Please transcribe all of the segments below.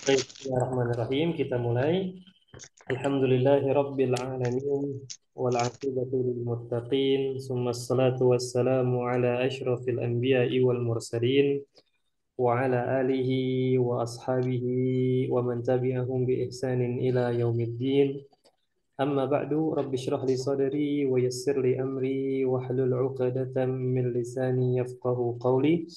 Baik, bismillahirrahmanirrahim. Kita mulai. Alhamdulillahirabbil alamin wal 'aqibatu lil muttaqin. Tsummas salatu wassalamu ala asyrafil anbiya'i wal mursalin wa ala alihi wa ashabihi wa man tabi'ahum bi ihsanin ila yaumiddin. Amma ba'du, rabbi shrah li sadri wa yassir li amri wa hlul 'uqdatam min lisani yafqahu qawli.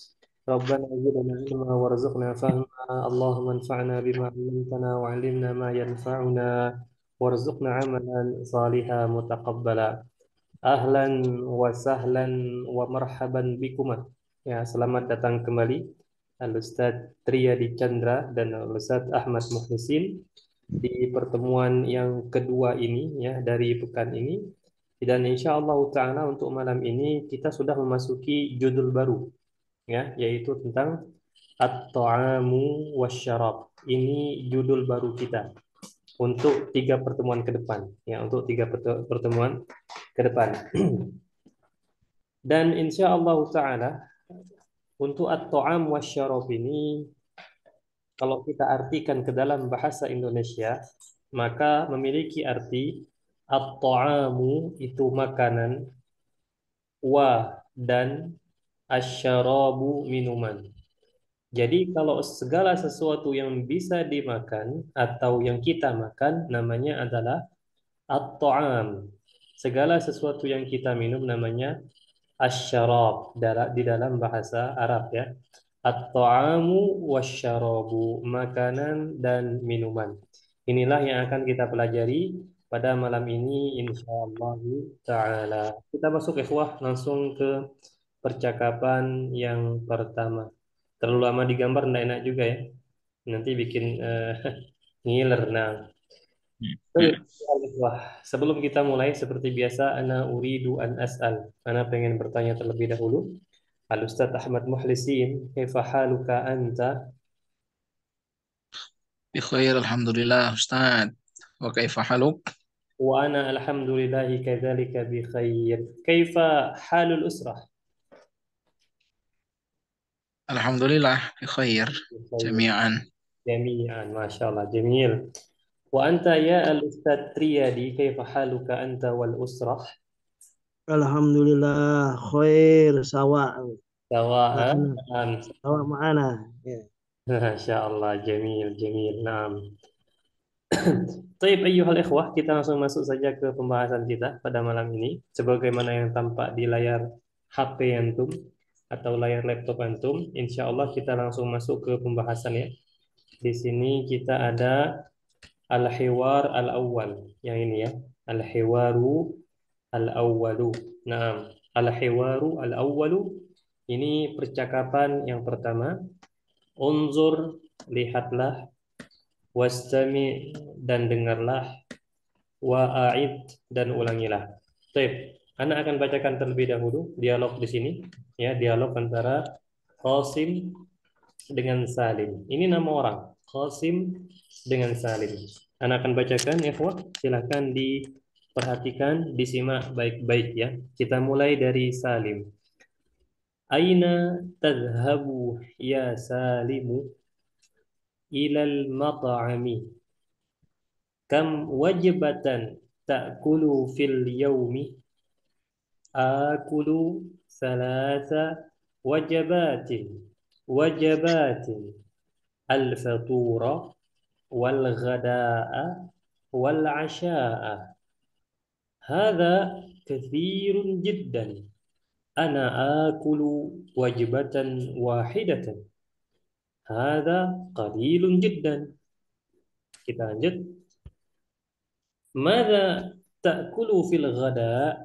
ربنا زدنا علما وارزقنا فهما اللهم انفعنا بما علمتنا وعلمنا ما ينفعنا وارزقنا عملا صالحا متقبلا أهلا وسهلا ومرحبا بكما. Ya, selamat datang kembali Al-Ustaz Triyadi Chandra dan Al-Ustaz Ahmad Muhlisin di pertemuan yang kedua ini ya dari pekan ini, dan insya Allah Ta'ala untuk malam ini kita sudah memasuki judul baru ya, yaitu tentang At-Ta'amu Wasyarab. Ini judul baru kita untuk 3 pertemuan ke depan ya, untuk 3 pertemuan ke depan. Dan insya Allah Ta'ala untuk At-Ta'am Wasyarab ini, kalau kita artikan ke dalam bahasa Indonesia, maka memiliki arti At-Ta'amu itu makanan, wa dan asyarabu minuman. Jadi kalau segala sesuatu yang bisa dimakan atau yang kita makan namanya adalah at-ta'am. Segala sesuatu yang kita minum namanya asyarab di dalam bahasa Arab ya. At-ta'amu wasyarabu, makanan dan minuman. Inilah yang akan kita pelajari pada malam ini insyaallah taala. Kita masuk ikhwah langsung ke percakapan yang pertama. Terlalu lama digambar enggak enak juga ya. Nanti bikin ngiler. Nah, baik, Ya. wah, sebelum kita mulai seperti biasa, ana uridu an as'al. Ana pengen bertanya terlebih dahulu. Al Ustaz Ahmad Muhlisin, kaifa haluka anta? بخير الحمد لله أستاذ. وكيف حالك؟ Wa ana alhamdulillahi kadzalika bi khair. Kaifa halul usrah? الحمد لله بخير Bi khair. جميعا. Jami'an, Masya Allah, jamil. Wa anta ya al Ustaz Triyadi, kaifa haluka anta wal usrah? Alhamdulillah khair sawa Sawa'an. ma'ana sawa ma'ana ya. Masya Allah, jamil, jamil. Naam. Baik, ayyuhal ikhwah, kita langsung masuk saja ke pembahasan kita pada malam ini. Sebagaimana yang tampak di layar HP antum atau layar laptop antum, insya Allah kita langsung masuk ke pembahasan ya. Di sini kita ada al-hiwar al-awwal, yang ini ya, al-hiwaru al-awwalu. Nah, al-hiwaru al-awwalu ini percakapan yang pertama. Unzur, lihatlah, wastami, dan dengarlah, wa'aid, dan ulangilah. Baik, Anda akan bacakan terlebih dahulu dialog di sini, ya, dialog antara Qasim dengan Salim. Ini nama orang, Qasim dengan Salim. Anda akan bacakan, ya, silahkan diperhatikan, disimak baik-baik ya. Kita mulai dari Salim. Aina tadhhabu ya Salimu ilal mat'ami? Kam wajibatan ta'kulu fil yaumi? Akulu salasa wajabatin. Wajabatin. Al-fatura wal ghada'a wal 'asha'a. Hadha kathirun jiddan. Ana akulu wajibatan wahidatan. Hadha qalilun jiddan. Kita lanjut. Mada ta'kulu fil ghada?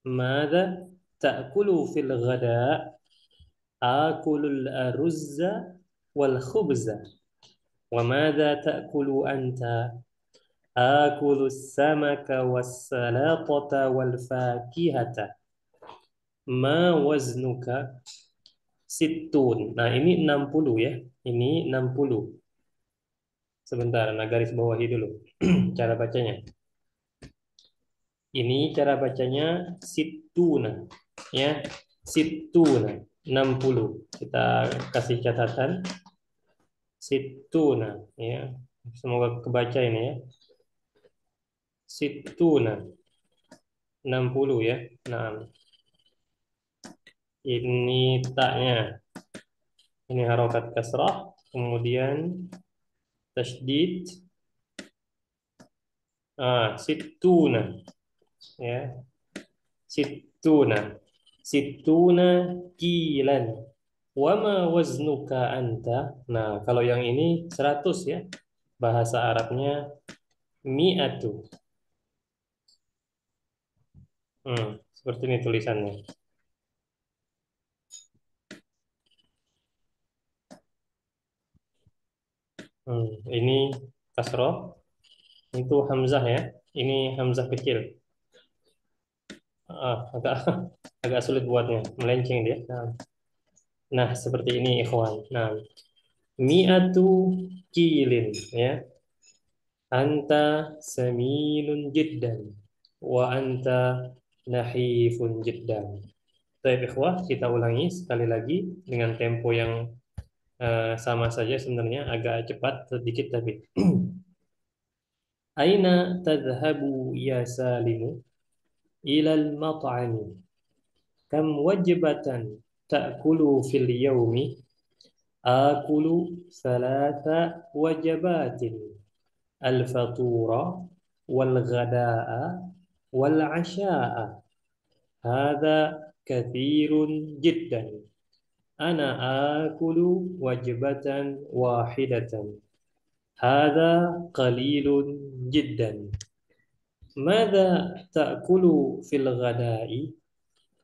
Mada ta'kulu fil ghada? Akulul aruzza wal khubza. Wa mada ta'kulu anta? Akulus samaka was salatata wal fakihata. Ma waznuka? Sittun. Nah, ini 60 ya. Ini 60. Sebentar, nah garis bawahi dulu cara bacanya. Ini cara bacanya situna ya. Situna 60. Kita kasih catatan. Situna, ya. Semoga kebaca ini ya. Situna, 60 ya. Nah, ini taknya. Ini harokat kasrah, kemudian tasydid. Situna, ya. Situna. Situna kilan. Wama waznuka anta. Nah, kalau yang ini 100 ya. Bahasa Arabnya mi'atu. Seperti ini tulisannya. Ini kasroh, itu hamzah ya. Ini hamzah kecil. Agak agak sulit buatnya, melenceng dia. Nah, seperti ini ikhwan. Nah, mi'atu kilin ya. Anta samilun jiddan wa anta nahifun jiddan. Baik ikhwah, kita ulangi sekali lagi dengan tempo yang sama saja sebenarnya, agak cepat sedikit tapi. Aina tadhhabu ya Salimu ilal mat'ami kam wajibatan ta'kulu fil yawmi akulu thalatha wajabatin al-fatura wal ghada'a wal 'asha'a hadha kathirun jiddan ana akulu wajibatan wahidatan hadha qalilun jiddan ماذا تأكل في الغداء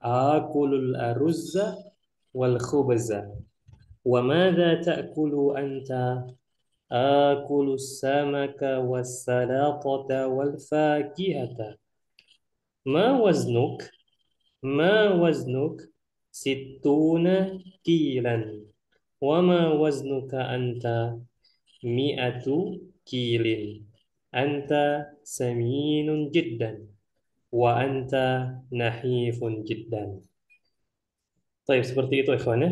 آكل الأرز والخبز وماذا تأكل أنت آكل السمك والسلطة والفاكهة ما وزنك ما وزنك 60 كيلا وما وزنك أنت 100 كيل أنت سمين جدا وأنت نحيف جدا. Baik, seperti itu ikhwan ya.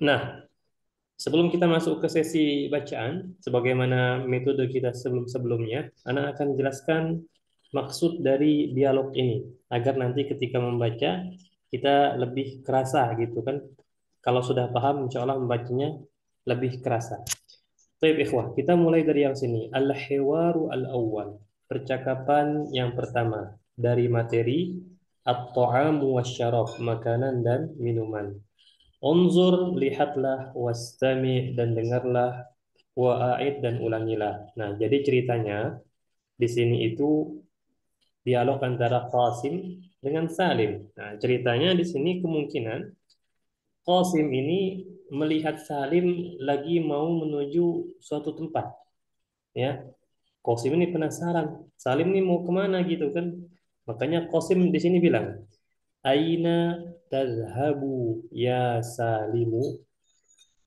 Nah, sebelum kita masuk ke sesi bacaan, sebagaimana metode kita sebelum-sebelumnya, Ana akan jelaskan maksud dari dialog ini, agar nanti ketika membaca, kita lebih kerasa gitu kan. Kalau sudah paham, insya Allah membacanya lebih kerasa. Baik ikhwah, kita mulai dari yang sini. Al-hiwaru al-awwal. Percakapan yang pertama dari materi at-ta'amu wasyarab, makanan dan minuman. Unzur, lihatlah, wastami, dan dengarlah, wa'aid, dan ulangilah. Nah, jadi ceritanya di sini itu dialog antara Qasim dengan Salim. Nah, ceritanya di sini kemungkinan Qasim ini melihat Salim lagi mau menuju suatu tempat, ya. Qasim ini penasaran, Salim ini mau kemana gitu kan? Makanya Qasim di sini bilang, Aina tazhabu ya Salimu?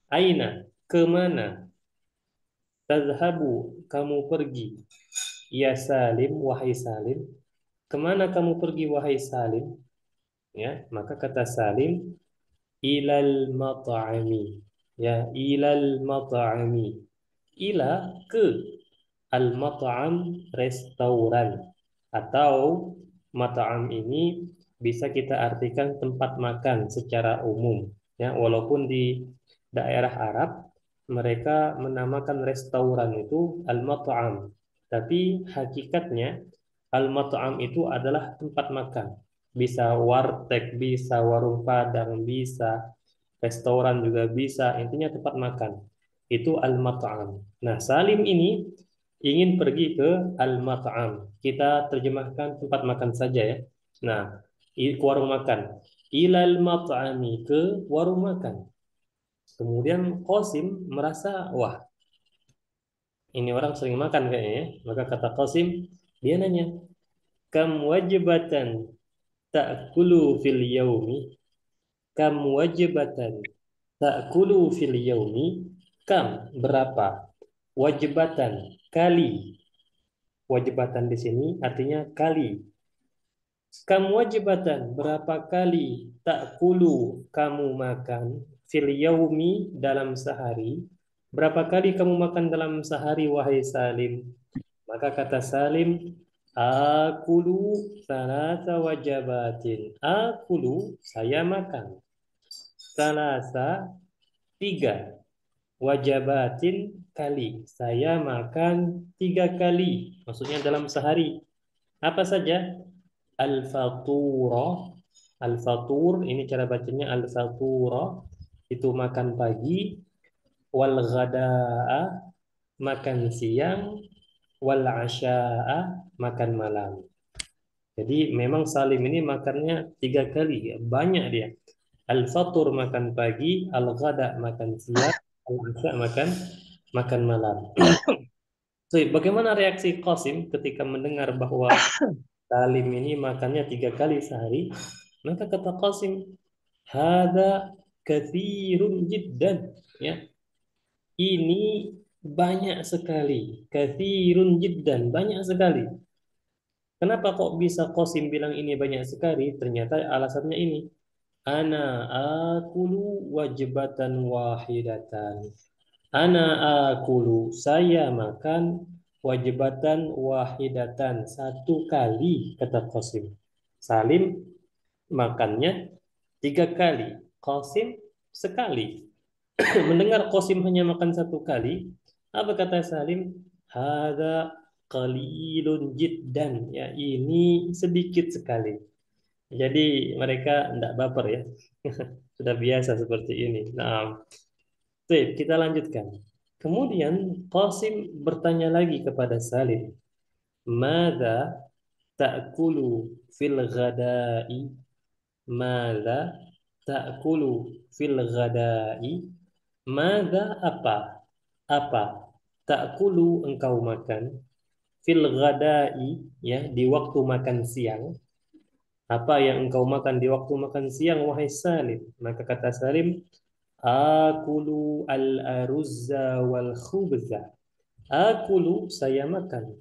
Aina, kemana? Tazhabu, kamu pergi. Ya Salim, wahai Salim. Kemana kamu pergi, wahai Salim? Ya, maka kata Salim, ilal mat'ami. Ya, ilal mat'ami. Ila, ke. Al-mat'am, restoran. Atau mat'am ini bisa kita artikan tempat makan secara umum. Ya, walaupun di daerah Arab mereka menamakan restoran itu al-mat'am. Tapi hakikatnya al-mat'am itu adalah tempat makan. Bisa warteg, bisa warung Padang, bisa restoran juga bisa. Intinya tempat makan. Itu al-mat'am. Nah, Salim ini ingin pergi ke al-mat'am. Kita terjemahkan tempat makan saja ya. Nah, ke warung makan. Ilal mat'ami, ke warung makan. Kemudian Qasim merasa, wah, ini orang sering makan kayaknya ya. Maka kata Qasim, dia nanya, kam wajibatan ta'kulu fil yaumi? Kam wajibatan ta'kulu fil yaumi? Kam, berapa? Wajibatan, kali. Wajibatan di sini artinya kali. Kamu wajibatan, berapa kali tak kulu kamu makan fil yaumi, dalam sehari, Berapa kali kamu makan dalam sehari, wahai Salim? Maka kata Salim, akulu salasa wajabatin. Akulu, saya makan. Salasa, tiga. Wajabatin, kali. Saya makan 3 kali. Maksudnya dalam sehari. Apa saja? Al-faturah. Al-fatur, ini cara bacanya al-faturah. Itu makan pagi. Wal ghada'a, makan siang. Wal asya'a, makan malam. Jadi memang Salim ini makannya 3 kali, ya. Banyak dia. Al-fatur makan pagi, al-ghada makan siang, al-asya makan makan malam. So, bagaimana reaksi Qasim ketika mendengar bahwa Salim ini makannya 3 kali sehari? Maka kata Qasim, hada kathirun jiddan. Ya, ini banyak sekali. Kathirun jiddan, banyak sekali. Kenapa kok bisa Qasim bilang ini banyak sekali? Ternyata alasannya ini. Ana akulu wajibatan wahidatan. Ana akulu, saya makan wajibatan wahidatan 1 kali, kata Qasim. Salim makannya 3 kali, Qasim sekali. Mendengar Qasim hanya makan 1 kali, apa kata Salim? Hada qalilun jiddan, ya ini sedikit sekali. Jadi mereka tidak baper ya, sudah biasa seperti ini. Nah, baik, kita lanjutkan. Kemudian Qasim bertanya lagi kepada Salim, "Mada ta'kulu fil ghada'i?" Mada ta'kulu fil ghada'i? Mada apa? Apa? Ta'kulu engkau makan fil ghada'i, ya, di waktu makan siang. Apa yang engkau makan di waktu makan siang, wahai Salim? Maka kata Salim, akulu al-aruzza wal khubza. Akulu, saya makan.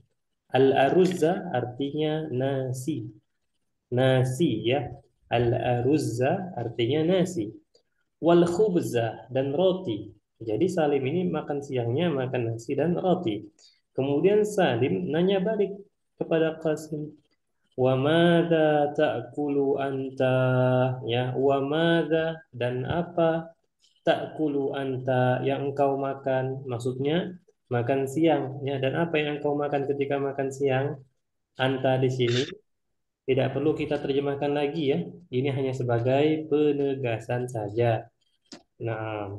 Al-aruzza artinya nasi. Nasi, ya. Al-aruzza artinya nasi. Wal khubza, dan roti. Jadi Salim ini makan siangnya makan nasi dan roti. Kemudian Salim nanya balik kepada Qasim, wa madza ta'kulu anta, ya, wa madza, dan apa, ta'kulu anta, yang engkau makan, maksudnya makan siang, ya, dan apa yang engkau makan ketika makan siang. Anta di sini tidak perlu kita terjemahkan lagi, ya, ini hanya sebagai penegasan saja. Nah,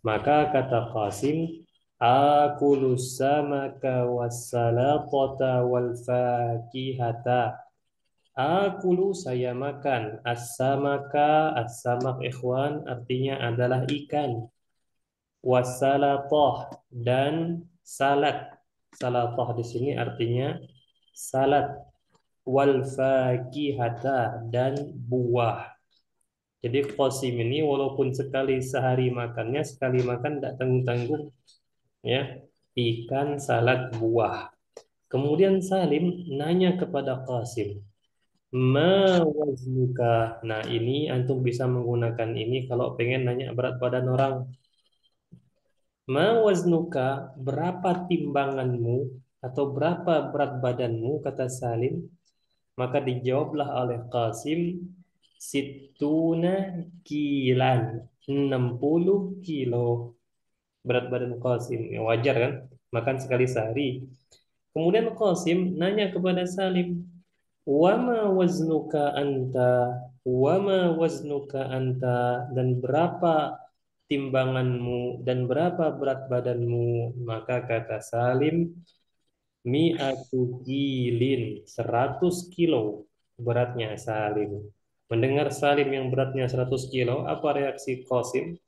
maka kata Qasim, akulu samaka wassalatata wal fakihata. Akulu, saya makan. As-samaka, as-samak ikhwan artinya adalah ikan. Wassalatah, dan salad. Salatah di sini artinya salad. Wal fakihata, dan buah. Jadi Qasim ini walaupun sekali sehari makannya, sekali makan tidak tanggung-tanggung, ya, ikan, salad, buah. Kemudian Salim nanya kepada Qasim, ma waznuka. Nah, ini antum bisa menggunakan ini kalau pengen nanya berat badan orang. Ma waznuka, berapa timbanganmu atau berapa berat badanmu, kata Salim. Maka dijawablah oleh Qasim, situna kilan, 60 kilo berat badan Qasim. Ya, wajar kan? Makan sekali sehari. Kemudian Qasim nanya kepada Salim, wama waznuka anta, wama waznuka anta, dan berapa timbanganmu dan berapa berat badanmu? Maka kata Salim, mi'atu kilin, 100 kilo beratnya Salim. Mendengar Salim yang beratnya 100 kilo, apa reaksi Qasim?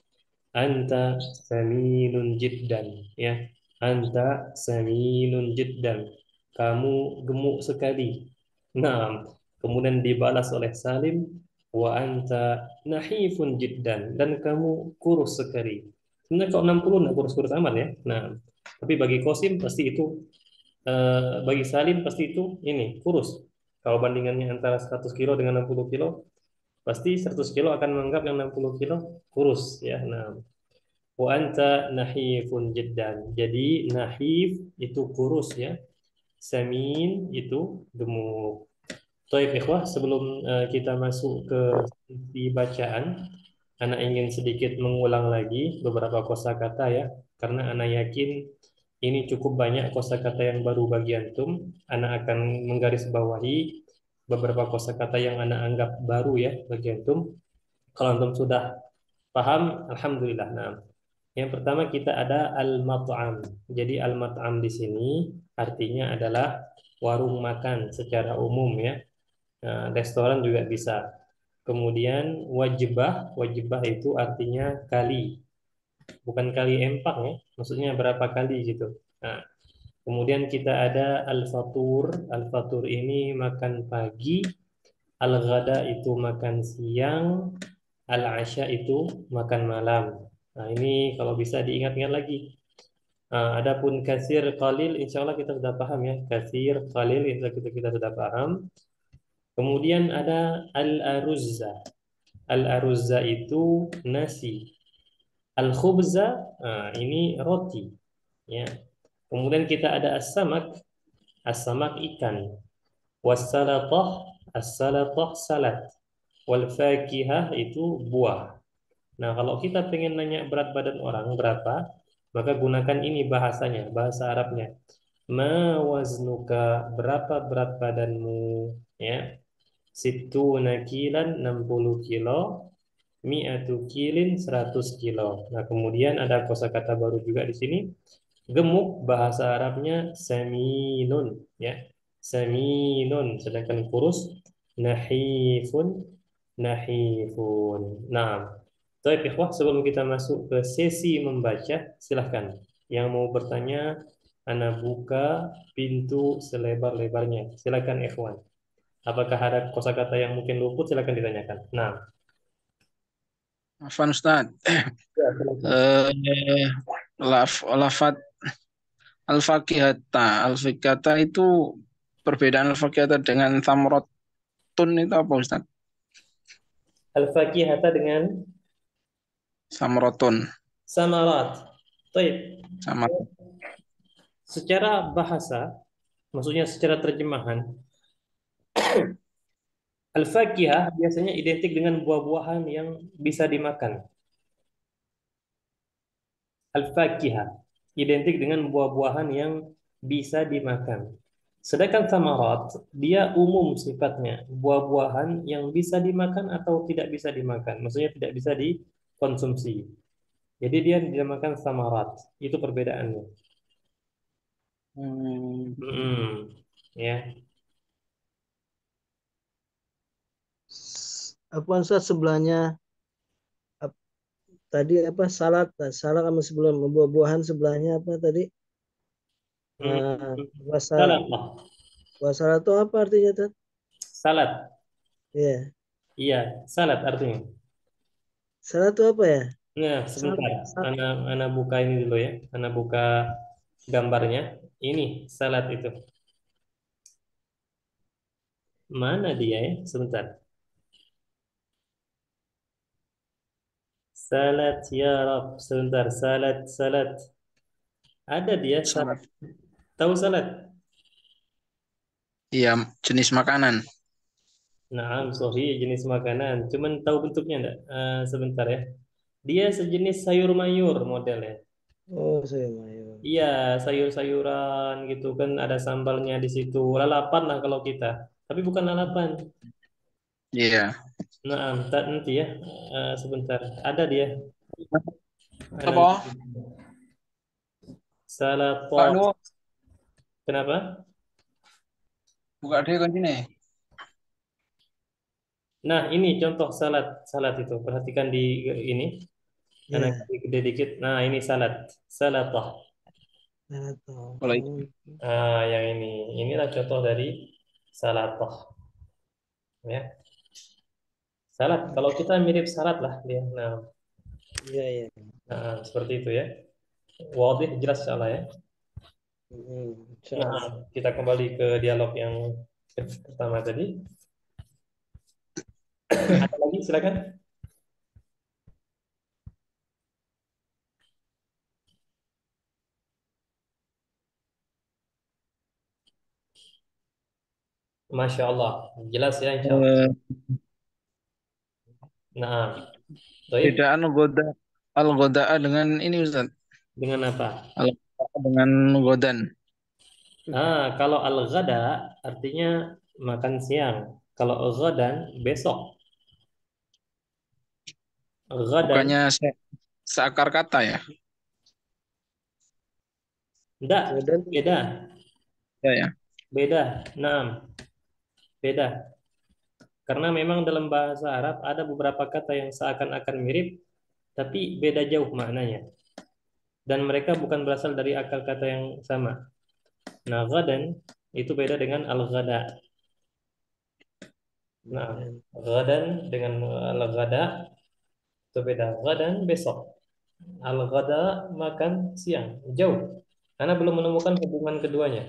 Anta saminun jiddan, ya. Anta saminun jiddan. Kamu gemuk sekali. Nah, kemudian dibalas oleh Salim, wa anta nahifun jiddan, dan kamu kurus sekali. Sebenarnya kalau 60 nggak kurus-kurus amat, ya. Nah, tapi bagi Qasim pasti itu, bagi Salim pasti itu ini kurus. Kalau bandingannya antara 100 kilo dengan 60 kilo, pasti 100 kilo akan menganggap yang 60 kilo kurus, ya. Nah, Wa anta nahifun jiddan. Jadi nahif itu kurus ya. Samin itu gemuk. Baik, ikhwah, sebelum kita masuk ke sisi bacaan, Ana ingin sedikit mengulang lagi beberapa kosakata ya, karena Ana yakin ini cukup banyak kosakata yang baru bagi antum. Ana akan menggarisbawahi beberapa kosakata yang Ana anggap baru ya bagi antum. Kalau antum sudah paham, alhamdulillah. Nah, yang pertama kita ada al-mat'am. Jadi al-mat'am di sini artinya adalah warung makan secara umum ya. Nah, restoran juga bisa. Kemudian wajibah, wajibah itu artinya kali, bukan kali empang ya. Maksudnya berapa kali gitu. Nah, kemudian kita ada al-fatur. Al-fatur ini makan pagi, al-ghada itu makan siang, al-asya itu makan malam. Nah, ini kalau bisa diingat-ingat lagi. Nah, adapun kasir qalil insya Allah kita sudah paham ya. Kasir qalil itu kita sudah paham. Kemudian ada al-aruzza. Al-aruzza itu nasi. Al-khubza, nah, ini roti. Ya. Kemudian kita ada as-samak. As-samak ikan. Was-salatah, as-salatah salat. Wal fakihah itu buah. Nah, kalau kita pengen nanya berat badan orang berapa, maka gunakan ini bahasanya, bahasa Arabnya. Ma waznuka, berapa berat badanmu? Ya. Situna kilan 60 kilo, mi'atu kilin 100 kilo. Nah, kemudian ada kosakata baru juga di sini. Gemuk bahasa Arabnya saminun ya. Saminun sedangkan kurus nahifun nahifun. Nah, baik ikhwah, sebelum kita masuk ke sesi membaca, silahkan. Yang mau bertanya, ana buka pintu selebar-lebarnya. Silakan ikhwan. Apakah ada kosakata yang mungkin luput? Silakan ditanyakan. Nah, Afwan Ustaz. ya, silakan. Lafat al-fakihata. Al-fakihata itu perbedaan al-fakihata dengan samrotun itu apa Ustaz? Al-fakihata dengan Samrotun samarat. Baik. sama Secara bahasa, maksudnya secara terjemahan, al-fakihah biasanya identik dengan buah-buahan yang bisa dimakan. Al-fakihah identik dengan buah-buahan yang bisa dimakan. Sedangkan samarat, dia umum sifatnya, buah-buahan yang bisa dimakan atau tidak bisa dimakan. Maksudnya tidak bisa dikonsumsi. Jadi dia dinamakan samarat. Itu perbedaannya. hmm, Hmm, ya. Apa Ustaz sebelahnya tadi apa salad? Nah, salad sama sebelum buah-buahan sebelahnya apa tadi? Hmm, Puasa salad lah. puasa itu apa artinya Tad? Salad. Iya. Iya, salad artinya. Salad itu apa ya? Nah, Salad, sebentar. Ana buka ini dulu ya. Ana buka gambarnya. Ini salad itu. Mana dia ya? Sebentar. Salad ya Rab. Sebentar. Salad, salad. Ada dia salad. salad. Tahu salad? Iya, jenis makanan. Nah, sorry, jenis makanan. Cuman tahu bentuknya enggak? Sebentar ya. Dia sejenis sayur mayur modelnya. oh saya mayo. Iya, sayur-sayuran gitu kan ada sambalnya di situ. Lalapan lah kalau kita. Tapi bukan lalapan. Iya. Nah, nanti ya. Sebentar. Ada dia. Ana Apa? salah Kak pos. Nu, Kenapa? buka deh kan ini. Nah, ini contoh salad. Salad itu. Perhatikan di ini. Anak Ya, gede dikit. Nah, ini salad. Salatah. salad toh. Kalau itu Yang ini. Inilah contoh dari salatah. Ya. Salad. Kalau kita mirip salad lah dia. Iya ya. Seperti itu ya. Wadih jelas salah ya. Nah, Insyaallah. kita kembali ke dialog yang pertama tadi. Ada lagi silakan. Masya Allah. Jelas ya, insya Allah. Eh, Nah, baik. Bedaan al-ghoda'a dengan ini Ustaz. Dengan apa? Al-ghoda'a dengan godan. Kalau al-ghada artinya makan siang. Kalau ghadan besok. Ghadan Bukannya seakar kata ya? enggak, Kemudian beda, Ya, ya. beda. Nah, beda. Karena memang dalam bahasa Arab ada beberapa kata yang seakan-akan mirip tapi beda jauh maknanya. Dan mereka bukan berasal dari akar kata yang sama. Nah, ghadan itu beda dengan al-ghada. Nah, ghadan dengan al-ghada itu beda. Ghadan besok. Al-ghada makan siang. Jauh. Karena belum menemukan hubungan keduanya.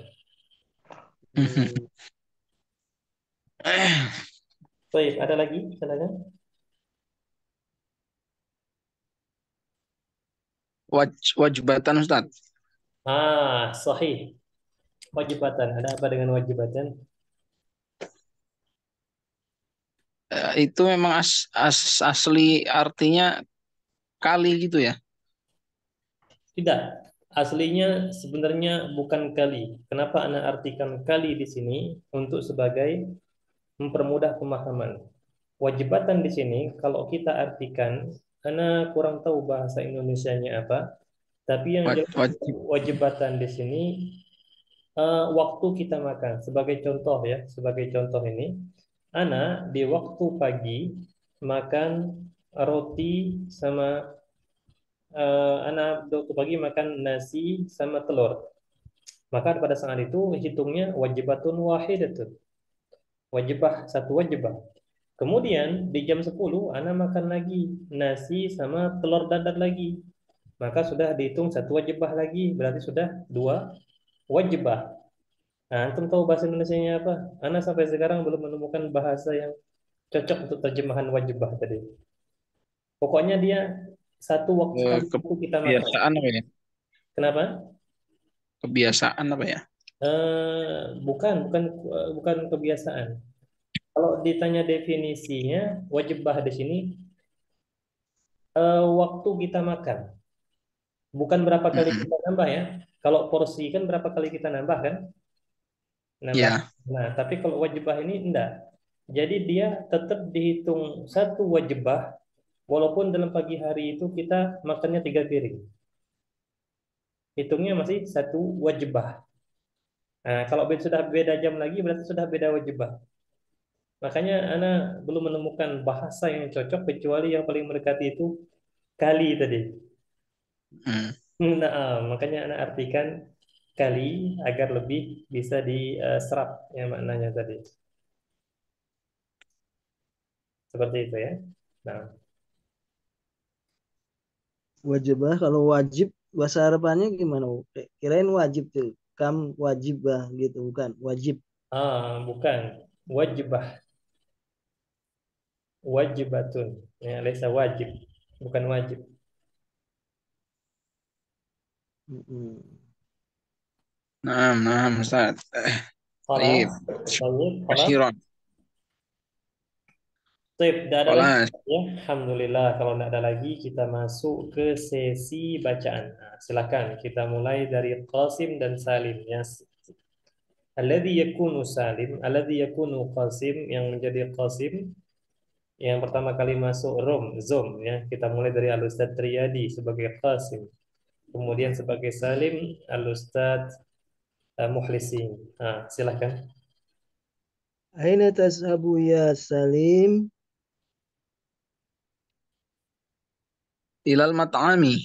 Baik, ada lagi? Silakan. Wajibatan Ustaz. Sahih. Wajibatan. Ada apa dengan wajibatan? Itu memang asli artinya kali gitu ya. Tidak. Aslinya sebenarnya bukan kali. Kenapa Anda artikan kali di sini? Untuk sebagai mempermudah pemahaman. Wajibatan di sini, kalau kita artikan, Anda kurang tahu bahasa Indonesianya apa, tapi yang jelas Wajib. wajibatan di sini waktu kita makan. Sebagai contoh ya, sebagai contoh ini, Ana di waktu pagi makan roti sama Ana di waktu pagi makan nasi sama telur. Maka pada saat itu hitungnya wajibatun wahidatun. Wajibah, satu wajibah. Kemudian di jam 10 Ana makan lagi nasi sama telur dadar lagi. Maka sudah dihitung satu wajibah lagi, berarti sudah dua wajibah. Nah, antum tahu bahasa Indonesianya apa? Ana sampai sekarang belum menemukan bahasa yang cocok untuk terjemahan wajibah tadi. Pokoknya dia satu waktu kali waktu kita makan. Kebiasaan apa ya? Kenapa? Kebiasaan apa ya? Bukan kebiasaan. Kalau ditanya definisinya, wajibah di sini waktu kita makan, bukan berapa kali Mm-mm. kita nambah ya. Kalau porsi kan berapa kali kita nambah kan? Nambah. Ya. Nah, tapi kalau wajibah ini enggak. Jadi dia tetap dihitung satu wajibah, walaupun dalam pagi hari itu kita makannya 3 piring. Hitungnya masih satu wajibah. Nah, kalau sudah beda jam lagi berarti sudah beda wajibah. Makanya Ana belum menemukan bahasa yang cocok kecuali yang paling mendekati itu kali tadi. Mm. Nah, makanya Ana artikan kali agar lebih bisa diserap yang maknanya tadi. Seperti itu ya. Nah, wajibah kalau wajib bahasa Arabannya gimana? Kirain wajib tuh. Kam wajibah gitu bukan wajib. bukan wajibah, wajibatun. Ya, laisa wajib, bukan wajib. Mm-mm. Nah, Ustaz. Khalas, Baik. baik, khalas. Kasiron. Baik, tidak ada lagi. Kolas. Ya, alhamdulillah kalau tidak ada lagi kita masuk ke sesi bacaan. Nah, silakan kita mulai dari Qasim dan Salim ya. Alladhi yakunu Qasim yang menjadi Qasim yang pertama kali masuk Zom ya. Kita mulai dari Al-Ustadz Triyadi sebagai Qasim. Kemudian sebagai Salim Al-Ustadz Muhlisin. Nah, silakan. Aina tashabu ya Salim? Ilal mat'ami.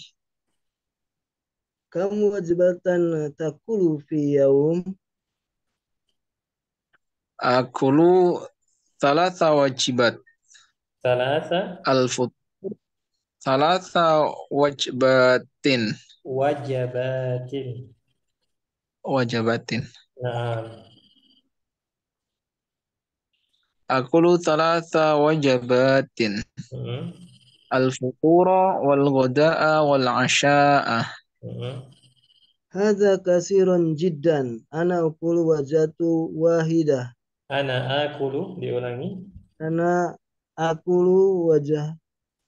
Kamu wajibatan takulu fi yaum? Akulu thalatha wajibat. Salasa Al-fut. Thalatha wajibatin. wajabatin. Wajabatin. Nah, Akulu thalatha wajabatin. hmm, Al-futura wal-ghada'a wal-asha'a. hmm. Hadza kasiron jiddan. Ana aqulu wajatu wahidah. Ana akulu diulangi. Ana akulu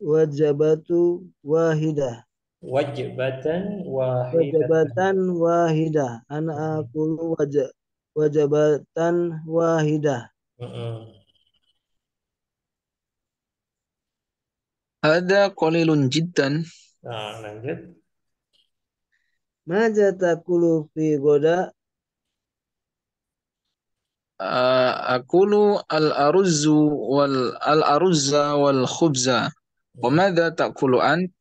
wajabatu wahidah. Wajibatan wahidatan. Wajabatan wahidah. Ana akulu wajabatan wahidah. Mm-mm. Hada qalilun jiddan. Nah, lanjut. Maja takulu fi goda. Akulu al-aruzzu al-aruzza wal khubza. Wa Mm. madza ta'kulu ant?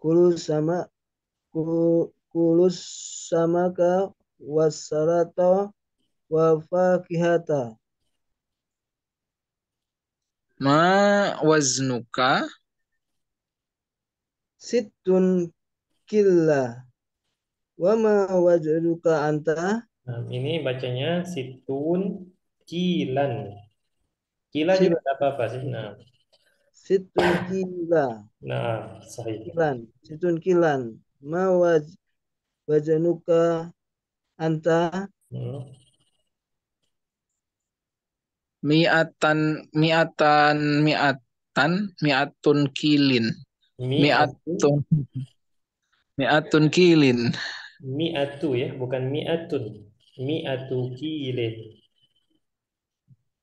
Kulu sama kulus samaka wasarata wa fakihata. Ma waznuka? Situn killa. Wa ma wajaduka anta? Nah, ini bacanya situn kilan. Kila juga Sit, ada apa-apa sih. Nah, situn killa. sahih. Kilan. Situn kilan. Ma wajanuka anta? Hmm. Mi'atan mi'atan mi'atan mi'atun kilin. Mi'atu, Mi'atun mi'atun kilin. mi'atu ya, bukan mi'atun. Mi'atu kilin.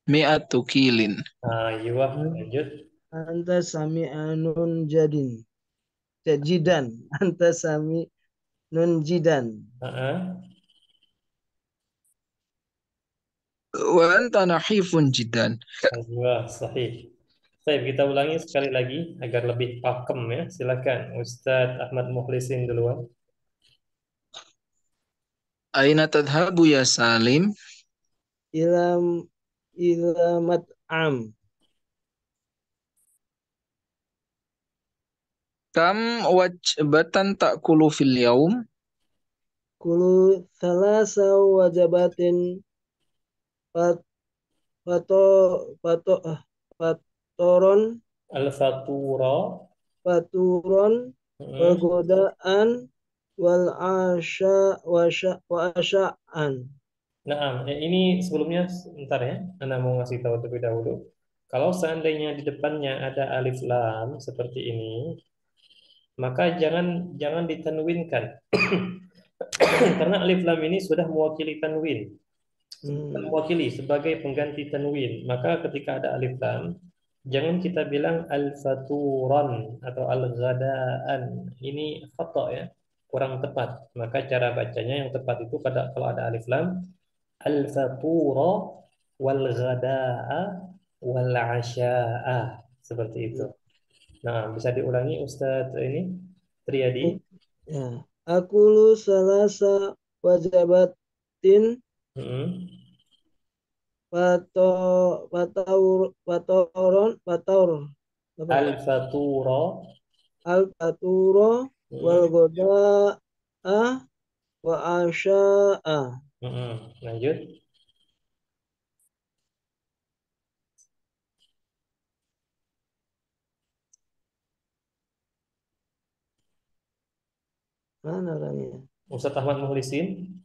Mi'atu kilin. Iya, lanjut. Anta sami anun jadin. Jidan. Anta sami nun jidan. Ah, Wa anta nahifun jiddan. iya, sahih. Baik, kita ulangi sekali lagi agar lebih pakem ya. Silakan Ustadz Ahmad Mukhlisin duluan. Aina tadhabu ya Salim? Ilam ilamat am. Kam wajbatan ta'kulu fil yaum? Kulu thalasa wajabatin pat, pato pato patoron Al-Fatura. paturon wal Hmm. godaan wal wa asya'an. Nah, ini sebelumnya sebentar ya. Anda mau ngasih tahu terlebih dahulu. Kalau seandainya di depannya ada alif lam seperti ini, maka jangan jangan ditanwinkan. Karena alif lam ini sudah mewakili tanwin, bukan Hmm. mewakili sebagai pengganti tanwin. Maka ketika ada alif lam, jangan kita bilang al-faturan atau al-ghadaan. Ini khata ya, kurang tepat. Maka cara bacanya yang tepat itu pada kalau ada alif lam, al-fatura wal ghada'a wal 'asya'a. Seperti itu. Nah, bisa diulangi Ustadz ini Triadi. Ya. Akulu salasa wajabatin Mm-mm. pato patoron apa Al-fatura. al paturo wal Mm-mm. goda'a wa asya'a. Mm-mm. Lanjut. Mana orangnya? Ustadz Ahmad Mukhlisin.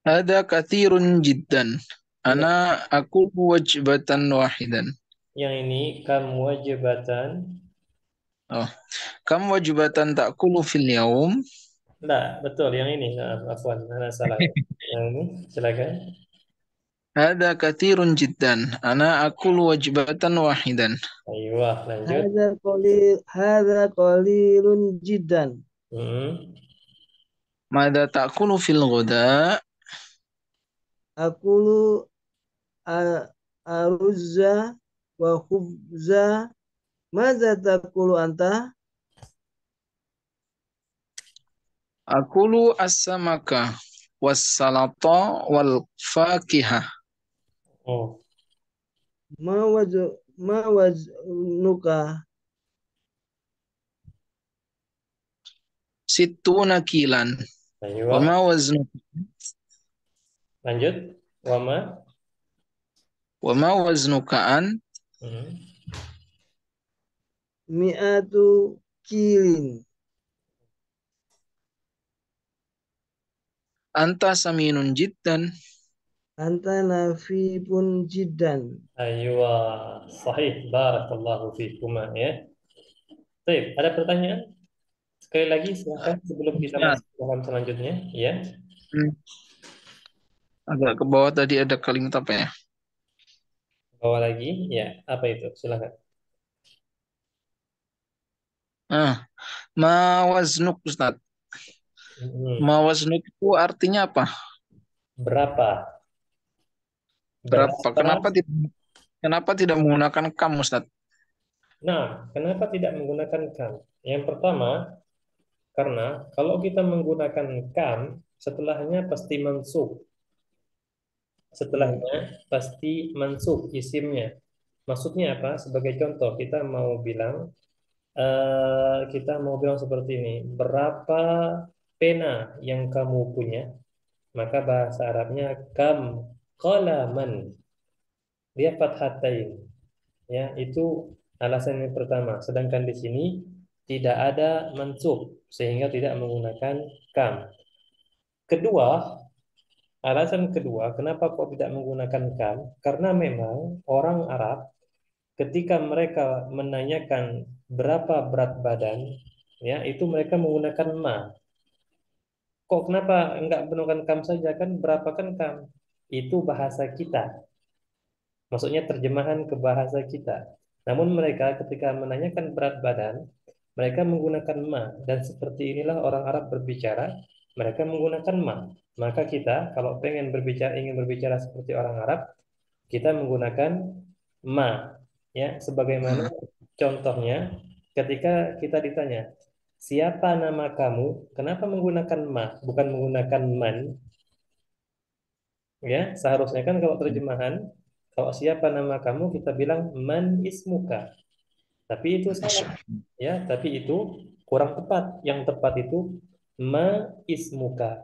Hada kathirun jiddan. Ya, Aku wajbatan wahidan. yang ini kamu wajibatan. Oh. Kam wajibatan ta'kulu fil yaum? Enggak, betul yang ini. Nah, afwan, mana salah. Yang ini, silakan. Hada kathirun jiddan. Aku wajibatan wahidan. Ayo, lanjut. Hadza qalilun jiddan. Mm-mm. Mada ta'kulu fil ghuda? Akulu aruzza wa khubza. Madza taqulu anta? Akulu as-samaka was salata wal fakihah. Oh, Ma waznuka? Situna kilan. Wa ayo, ma waznu lanjut. Wama. wa ma waznuka an? Mm. Mi'atu kilin. Anta saminun jiddan. Anta nafi pun jidan. Aywa, sahih. Barakallahu fikuma ya. Baik, ada pertanyaan? Sekali lagi silakan sebelum kita Ustaz. masuk ke halaman selanjutnya, ya. Hmm, agak ke bawah tadi ada kalimat apa ya? Bawa lagi, ya. Apa itu? Silakan. Ah, mawaznuk Ustaz. Hmm. Mawaznuk itu artinya apa? Berapa? Berapa? Berapa? Kenapa tidak menggunakan kam Ustaz? Nah, kenapa tidak menggunakan kan? Yang pertama, karena kalau kita menggunakan kan, setelahnya pasti mansub. Hmm. Setelahnya pasti mansub isimnya. Maksudnya apa? Sebagai contoh, kita mau bilang seperti ini, berapa pena yang kamu punya? Maka bahasa Arabnya kam qalaman. Dia fathatain. Ya, itu alasan yang pertama. Sedangkan di sini tidak ada mansub sehingga tidak menggunakan kam. Kedua, alasan kedua, kenapa kok tidak menggunakan kam? Karena memang orang Arab ketika mereka menanyakan berapa berat badan, ya itu mereka menggunakan ma. Kok kenapa enggak menggunakan kam saja kan? Berapa kan kam? Itu bahasa kita. Maksudnya terjemahan ke bahasa kita. Namun mereka ketika menanyakan berat badan, mereka menggunakan ma. Dan seperti inilah orang Arab berbicara, mereka menggunakan ma. Maka kita kalau ingin berbicara seperti orang Arab, kita menggunakan ma. Ya, sebagaimana Hmm, contohnya ketika kita ditanya, siapa nama kamu? Kenapa menggunakan ma, bukan menggunakan man? Ya, seharusnya kan kalau terjemahan, kalau siapa nama kamu kita bilang man ismuka. Tapi itu salah, ya. Tapi itu kurang tepat. Yang tepat itu ma ismuka.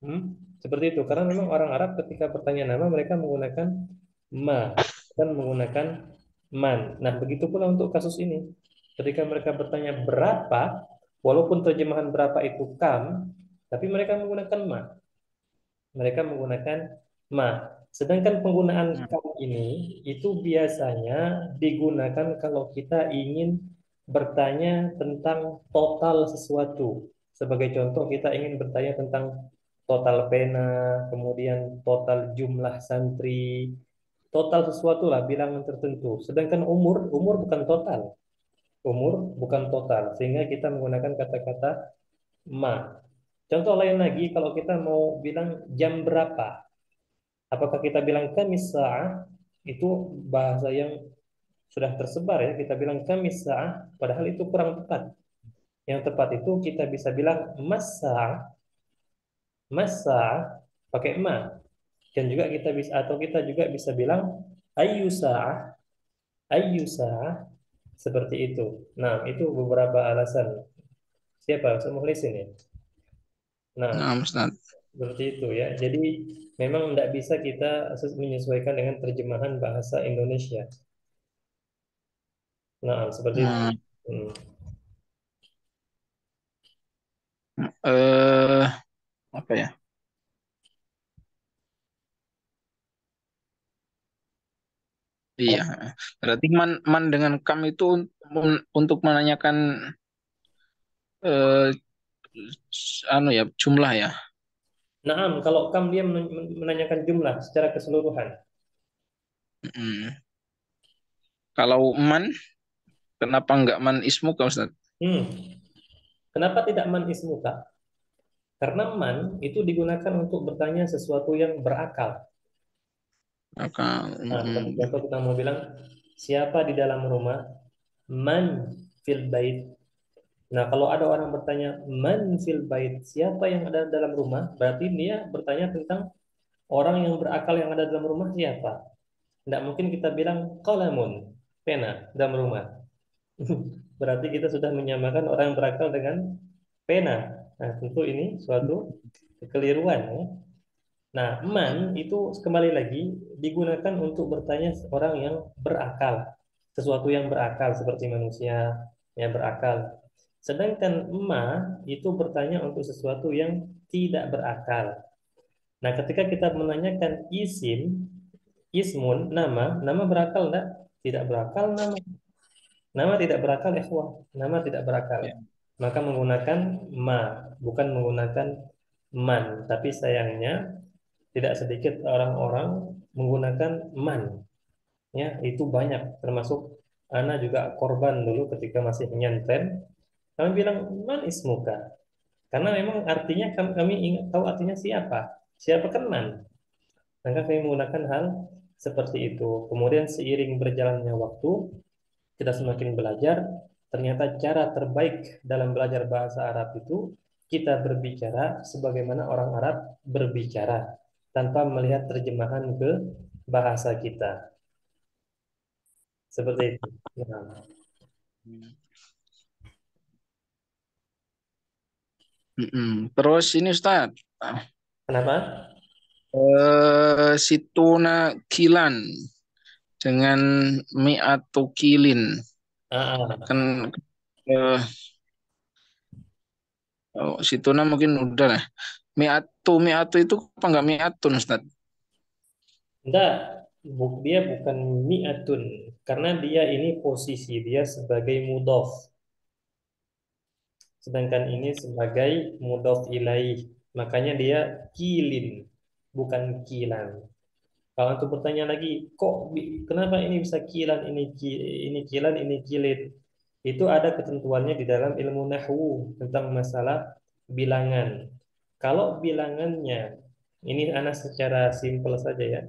Hmm? Seperti itu. Karena memang orang Arab ketika bertanya nama mereka menggunakan ma dan menggunakan man. Nah, begitu pula untuk kasus ini. Ketika mereka bertanya berapa, walaupun terjemahan berapa itu kam, tapi mereka menggunakan ma. Mereka menggunakan ma. Sedangkan penggunaan kam ini itu biasanya digunakan kalau kita ingin bertanya tentang total sesuatu. Sebagai contoh, kita ingin bertanya tentang total pena, kemudian total jumlah santri, total sesuatu lah, bilangan tertentu. Sedangkan umur bukan total. Umur bukan total, sehingga kita menggunakan kata-kata ma. Contoh lain lagi, kalau kita mau bilang jam berapa, apakah kita bilang kamis sa'ah? Itu bahasa yang sudah tersebar ya. Kita bilang kamis sa'ah, padahal itu kurang tepat. Yang tepat itu kita bisa bilang masa pakai ma. Dan juga kita bisa atau kita juga bisa bilang ayyu sa'ah, ayyu sa'ah seperti itu. Nah, itu beberapa alasan. Siapa? Ustaz Mukhlisin ya. Nah, nah, Ustaz. seperti itu ya. Jadi memang tidak bisa kita menyesuaikan dengan terjemahan bahasa Indonesia. Nah, seperti itu. Nah, Hmm. eh apa ya? Iya. Berarti man dengan kam itu untuk menanyakan eh, anu ya jumlah ya. Nah, kalau kam dia menanyakan jumlah secara keseluruhan. Hmm. Kalau man, kenapa enggak man ismu kau Ustaz? Hmm. Kenapa tidak man ismuka? Karena man itu digunakan untuk bertanya sesuatu yang berakal. Maka Nah, seperti contoh kita mau bilang siapa di dalam rumah? Man fil bait. Nah, kalau ada orang bertanya man fil bait, siapa yang ada dalam rumah? Berarti dia bertanya tentang orang yang berakal yang ada dalam rumah siapa? Tidak mungkin kita bilang qalamun, pena dalam rumah. Berarti kita sudah menyamakan orang yang berakal dengan pena. Nah, tentu ini suatu kekeliruan ya. Nah, man itu kembali lagi digunakan untuk bertanya orang yang berakal, sesuatu yang berakal seperti manusia yang berakal. Sedangkan ma itu bertanya untuk sesuatu yang tidak berakal. Nah, ketika kita menanyakan ismun, nama berakal enggak? Tidak berakal nama. Nama tidak berakal, ikhwah. Nama tidak berakal. Ya. Maka menggunakan ma, bukan menggunakan man. Tapi sayangnya tidak sedikit orang-orang menggunakan man. Ya, itu banyak. Termasuk Ana juga korban dulu ketika masih nyentren. Kami bilang man ismuka. Karena memang artinya kami ingat tahu artinya siapa. Siapa kan man. Maka kami menggunakan hal seperti itu. Kemudian seiring berjalannya waktu, kita semakin belajar, ternyata cara terbaik dalam belajar bahasa Arab itu kita berbicara sebagaimana orang Arab berbicara tanpa melihat terjemahan ke bahasa kita. Seperti itu. Nah, Terus ini Ustaz, kenapa? situna kilan dengan mi'atu kilin Ah, kan ah. eh, situna mungkin udah lah. Mi'atu itu apa enggak mi'atun Ustaz? Enggak, dia bukan mi'atun karena dia ini posisi dia sebagai mudhof, sedangkan ini sebagai mudhof ilaih. Makanya dia kilin, bukan kilan. Kalau untuk bertanya lagi, kok kenapa ini bisa kilan, ini kilan, ini kilin? Itu ada ketentuannya di dalam ilmu nahwu tentang masalah bilangan. Kalau bilangannya, ini anak secara simpel saja ya.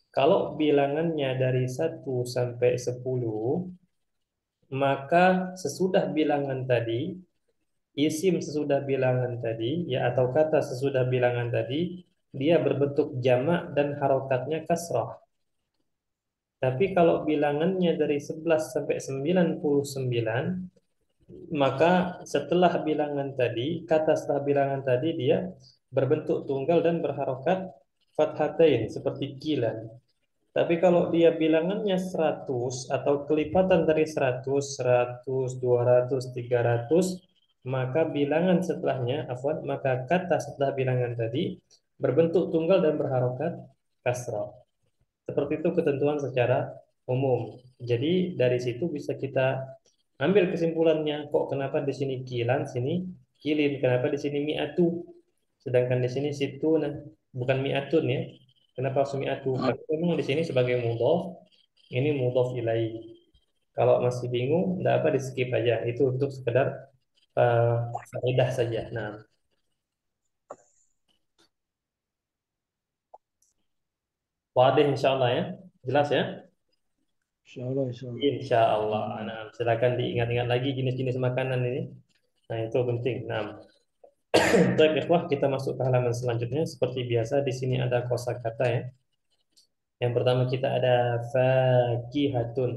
Kalau bilangannya dari 1 sampai 10, maka sesudah bilangan tadi, isim sesudah bilangan tadi, ya atau kata sesudah bilangan tadi, dia berbentuk jamak dan harokatnya kasrah. Tapi kalau bilangannya dari 11 sampai 99, maka setelah bilangan tadi, kata setelah bilangan tadi dia berbentuk tunggal dan berharokat fathatain seperti kilan. Tapi kalau dia bilangannya 100 atau kelipatan dari 100, 100, 200, 300, maka bilangan setelahnya, maka kata setelah bilangan tadi berbentuk tunggal dan berharokat kasrah. Seperti itu ketentuan secara umum. Jadi dari situ bisa kita ambil kesimpulannya, kok kenapa di sini kilan, sini kilin, kenapa di sini mi'atu, sedangkan di sini situ nah, bukan mi'atun ya. Kenapa harus mi'atu? Karena memang di sini sebagai mudhof, ini mudhof ilaih. Kalau masih bingung, enggak apa di skip aja. Itu untuk sekedar uh, faedah saja. Nah, wadah insyaallah ya. Jelas ya? Insya Allah, insya Allah. Insya Allah. Nah, silakan diingat-ingat lagi jenis-jenis makanan ini. Nah, itu penting. Nah, baik ikhwah, kita masuk ke halaman selanjutnya. Seperti biasa, di sini ada kosakata ya. Yang pertama kita ada fakihatun.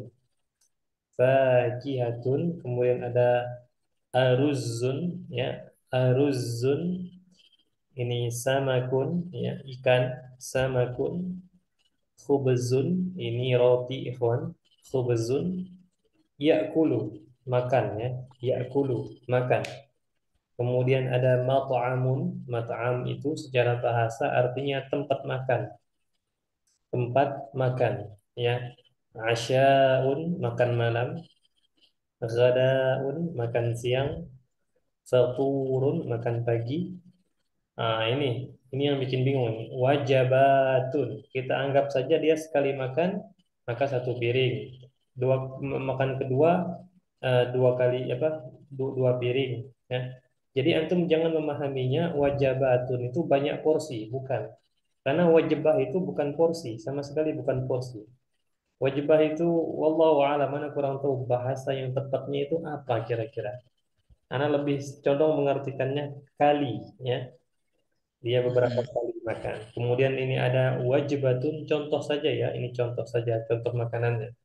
Fakihatun. Kemudian ada aruzun ya. Aruzun ini samakun ya, ikan samakun. Khubzun ini roti ikhwan. Khubzun yakulu makan ya. Yakulu makan. Kemudian ada mat'amun. Mat'am itu secara bahasa artinya tempat makan. Tempat makan. Ya. Asyaun makan malam. Ghadaun makan siang. Faturun makan pagi. Ini yang bikin bingung ini. Wajabatun. Kita anggap saja dia sekali makan maka 1 piring. Makan kedua dua kali apa? Dua piring. Ya. Jadi antum jangan memahaminya wajabatun itu banyak porsi, bukan. Karena wajibah itu bukan porsi, sama sekali bukan porsi. Wajibah itu wallahu a'lam, mana kurang tahu bahasa yang tepatnya itu apa kira-kira. Ana lebih condong mengartikannya kali, ya. Dia beberapa kali makan. Kemudian ini ada wajibatun, contoh saja ya, ini contoh saja, contoh makanannya.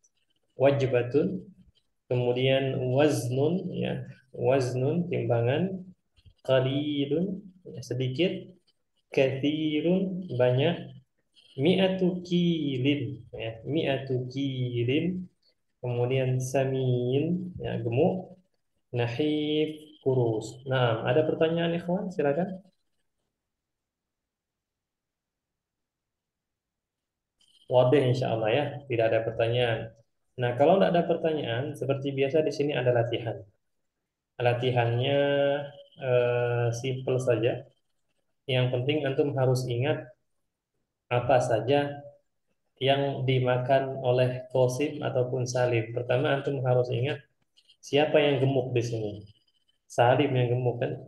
Wajibatun, kemudian waznun, ya, waznun timbangan, qalilun ya, sedikit, kathirun banyak, mi'atu kilin ya, mi'atu kilin, kemudian samin ya, gemuk, nahif kurus. Nah, ada pertanyaan ikhwan, silakan. Wadah insya Allah ya, tidak ada pertanyaan. Nah, kalau tidak ada pertanyaan, seperti biasa di sini ada latihan. Latihannya simple saja. Yang penting antum harus ingat apa saja yang dimakan oleh Qasim ataupun Salim. Pertama, antum harus ingat siapa yang gemuk di sini. Salim yang gemuk kan?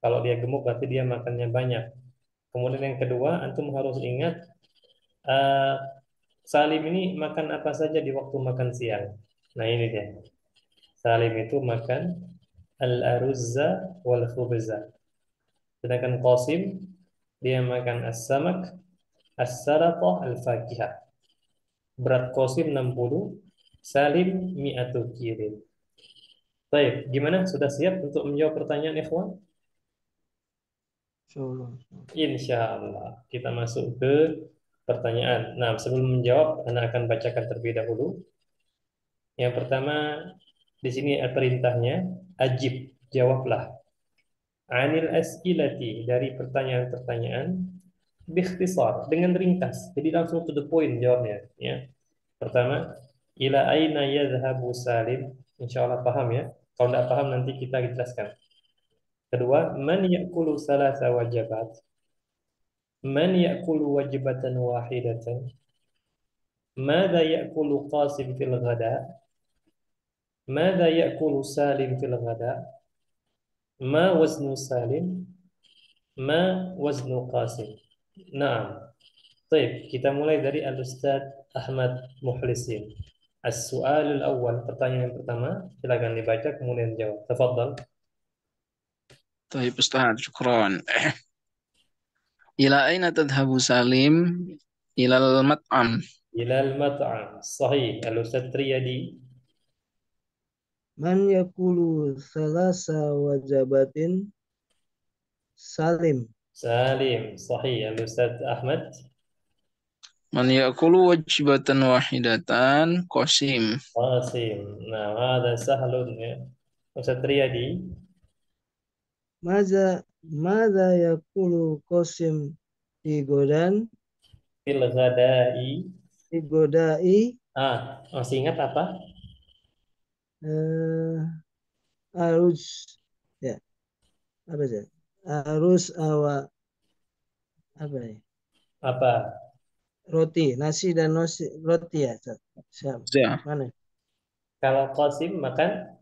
Kalau dia gemuk berarti dia makannya banyak. Kemudian yang kedua, antum harus ingat eh, Salim ini makan apa saja di waktu makan siang. Nah ini dia. Salim itu makan al-aruzza wal khubza. Sedangkan Qasim dia makan as-samak, as-salatah, al-fakihah. Berat Qasim 60, Salim mi'atu kirin. Baik, gimana? Sudah siap untuk menjawab pertanyaan ikhwan? Insyaallah. Insya Allah. Kita masuk ke pertanyaan. Nah, sebelum menjawab, Anda akan bacakan terlebih dahulu. Yang pertama, di sini perintahnya, ajib, jawablah. Anil as'ilati, dari pertanyaan-pertanyaan, bikhtisar, dengan ringkas. Jadi langsung to the point jawabnya. Ya. Pertama, ila aina yadhhabu Salim. Insya Allah paham ya. Kalau tidak paham nanti kita jelaskan. Kedua, man ya'kulu salasa wajabat. Man ya'kulu wajibatan wahidatan. ماذا يأكل قاسم في الغداء؟ ماذا يأكل سالم في الغداء؟ ما وزن سالم؟ ما وزن قاسم؟ نعم. طيب, kita mulai dari Al-Ustaz Ahmad Muhlisin. As-su'al al-awwal, pertanyaan yang pertama, silakan dibaca kemudian jawab. Tafadhal. طيب أستاذ شكرا. إلى أين تذهب سالم؟ إلى المطعم. Ilal mat'am. Sahih. Al-Ustaz Triyadi. Man yakulu salasa wajabatin Salim. Salim. Sahih. Al-Ustaz Ahmad. من يأكل وجبة واحدة قاسم. Qasim. Nah, ada sahlun ya. Ustaz Triyadi. Maza Maza yakulu Qasim di godan Fil ghadai. di godai Masih ingat apa? eh, arus ya apa sih arus awak apa ya Apa? roti nasi dan nasi roti ya Ustaz. Siap. Ya. Mana Kalau Qasim makan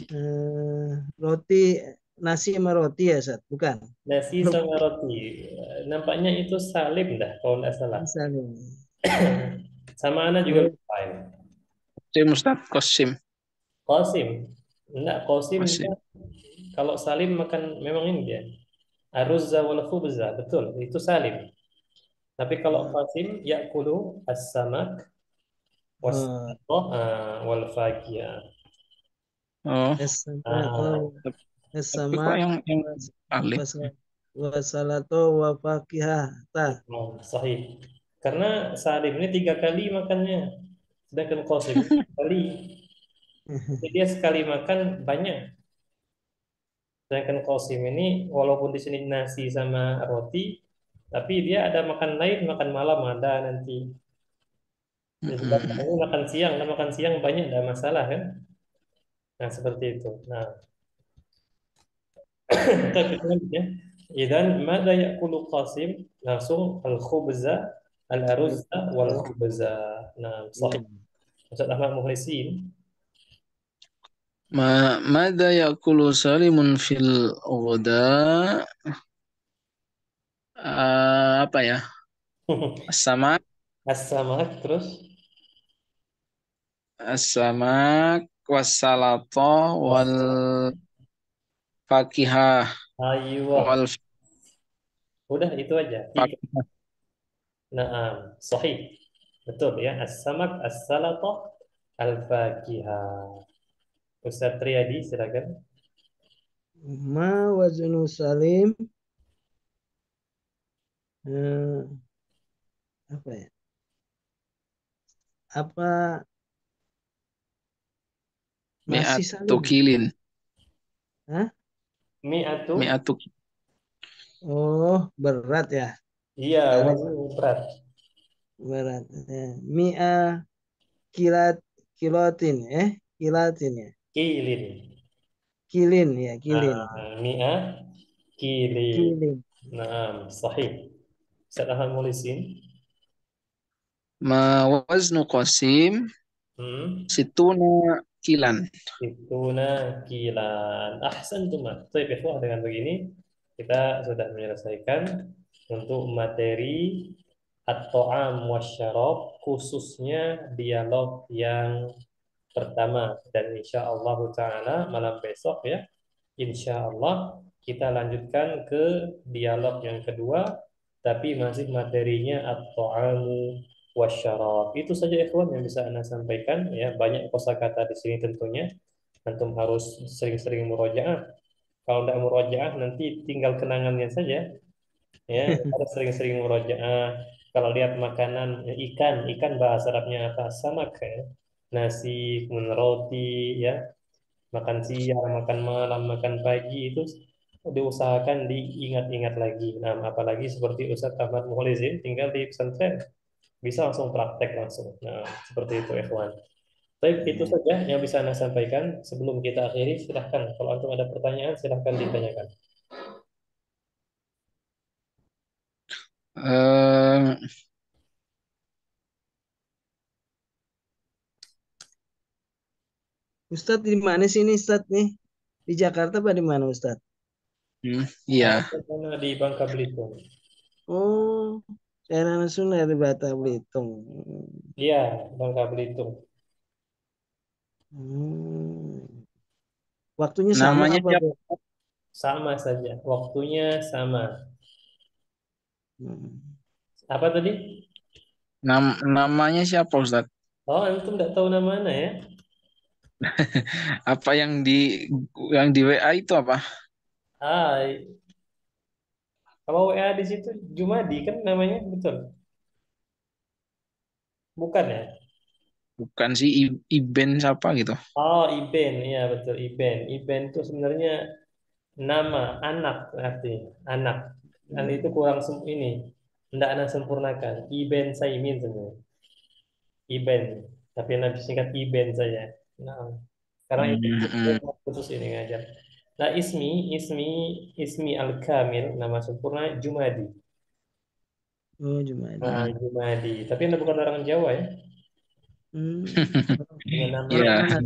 eh, roti nasi sama roti ya Ustaz bukan nasi sama roti. Nampaknya itu Salim dah kalau nggak salah. misalnya Sama Ana juga oh, lupa ini. Qasim Ustaz, Qasim. Qasim. Enggak, Qasim dia Qasim. kalau Salim makan memang ini dia. Aruzza wal khubza, betul. Itu Salim. Tapi kalau Qasim yakulu as-samak was oh, wal fakiyah. Oh, Ah, tapi kok es-sama yang alif? wasalato wa fakihah sahih. Karena Salim ini 3 kali makannya. Sedangkan Qasim ini sekali. Jadi dia sekali makan banyak. Sedangkan Qasim ini walaupun di sini nasi sama roti, tapi dia ada makan lain, makan malam ada nanti. Dan sedangkan Mm-mm. ini makan siang, dan makan siang banyak ada masalah kan? Nah seperti itu. Nah kita lanjut ya. Idan mada ya'kulu Qasim langsung al-khubza al-aruzza wal khubza. Nah Iya. sahih. Ustaz Ahmad Muhlisin. ماذا يأكل سالم في الغداء؟ Apa ya? As-samak, As-samak terus. as-samak, wassalata, wal fakihah, Aywa. wal Udah itu aja. Tiga. fakihah. Naam, sahih. Betul ya. As-samak, as-salatah, al-fakihah. Ustaz Triyadi, silakan. Ma waznu Salim eh, apa ya? Apa nasi Mi'atu Salim? kilin. Mi'atu Mi'atu Oh, berat ya. Iya, Karena wazn berat. berat. Ya. Mi'a kilat kilotin, kilatin ya. Kilin. Kilin ya, kilin. Mi'ah kilin. Kilin. Nah, sahih. Ustaz Ahmad Mulisin. Ma waznu qasim Hmm. situna kilan. Situna kilan. Ahsantum. Baik, ikhwah, dengan begini kita sudah menyelesaikan untuk materi at-ta'am wasyarab, khususnya dialog yang pertama, dan insya Allah taala malam besok ya, insya Allah kita lanjutkan ke dialog yang kedua, tapi masih materinya at-ta'amu wasyarab. Itu saja ikhwan yang bisa Anda sampaikan ya. Banyak kosakata di sini tentunya. Antum harus sering-sering murojaah. Kalau tidak murojaah nanti tinggal kenangannya saja ya. Harus sering-sering murojaah. Kalau lihat makanan ya, ikan bahasa Arabnya apa? Samak ya. Nasi, kemudian roti ya, makan siang, makan malam, makan pagi itu diusahakan diingat-ingat lagi. Nah, apalagi seperti Ustadz Ahmad Mukhlisin tinggal di pesantren, bisa langsung praktek langsung. Nah, seperti itu ikhwan. Baik, itu Ya. saja yang bisa Anda sampaikan. Sebelum kita akhiri, silahkan. Kalau antum ada pertanyaan, silahkan ditanyakan. Eh, Ustadz di mana sih ini Ustadz nih? Di Jakarta apa di mana Ustadz? iya. Karena di Bangka Belitung. Oh, saya langsung dari Batam Belitung. Iya, Bangka Belitung. Hmm. Waktunya sama Namanya apa siapa? tuh? Sama saja, waktunya sama. Hmm. Apa tadi? Namanya siapa Ustaz? Oh, antum tidak tahu nama mana ya? Apa yang di WA itu apa? Ah, kalau WA di situ Jumadi kan namanya, betul? Bukan ya? Bukan sih Iben siapa gitu. Oh, Iben, iya betul, Iben. Iben itu sebenarnya nama anak, arti anak. Dan itu kurang ini, tidak Anda sempurnakan. Iben Saimin sebenarnya. Iben, tapi nanti singkat Iben saja. Nah, karena itu Hmm, hmm. khusus ini ngajar. Nah, Ismi Al-Kamil, nama sempurna Jumadi. Oh, Jumadi. Nah, Jumadi. Tapi Anda bukan orang Jawa ya? Hmm. Dengan nama Orang Ya, mana?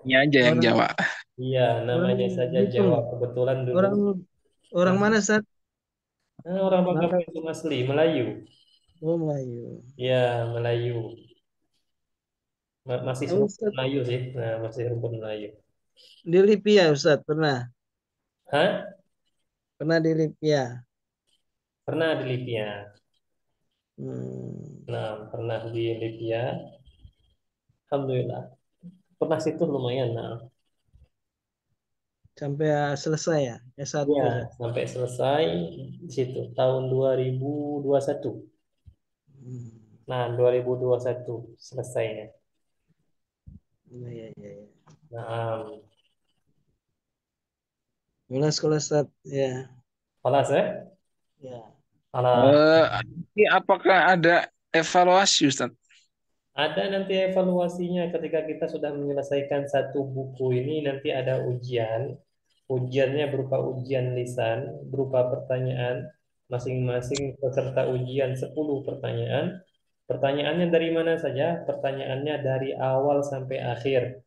ini aja yang Orang Jawa. iya, orang namanya saja Belitung. Jawa. Kebetulan dulu Orang orang mana Ustadz? orang Bangka Bangka. Belitung asli, Melayu. Oh, Melayu. Ya, Melayu. Masih Oh, rumput Ustadz Melayu sih. Nah, masih rumput Melayu. di Lipia Ustadz pernah. Hah? Pernah di Lipia. Pernah di Libya. Hmm. Nah, pernah di Libya. Alhamdulillah. Pernah situ lumayan. Nah, Sampai selesai ya. S1 ya, Ustadz. sampai selesai di situ tahun 2021. Hmm. Nah, 2021 selesainya. Iya, iya, iya, iya. Nah, Mulai sekolah Ustadz. Ya. alas ya? Ya. Alah, Ini apakah ada evaluasi Ustaz? ada nanti evaluasinya ketika kita sudah menyelesaikan satu buku ini, nanti ada ujian. Ujiannya berupa ujian lisan, berupa pertanyaan. Masing-masing peserta ujian 10 pertanyaan. Pertanyaannya dari mana saja? Pertanyaannya dari awal sampai akhir.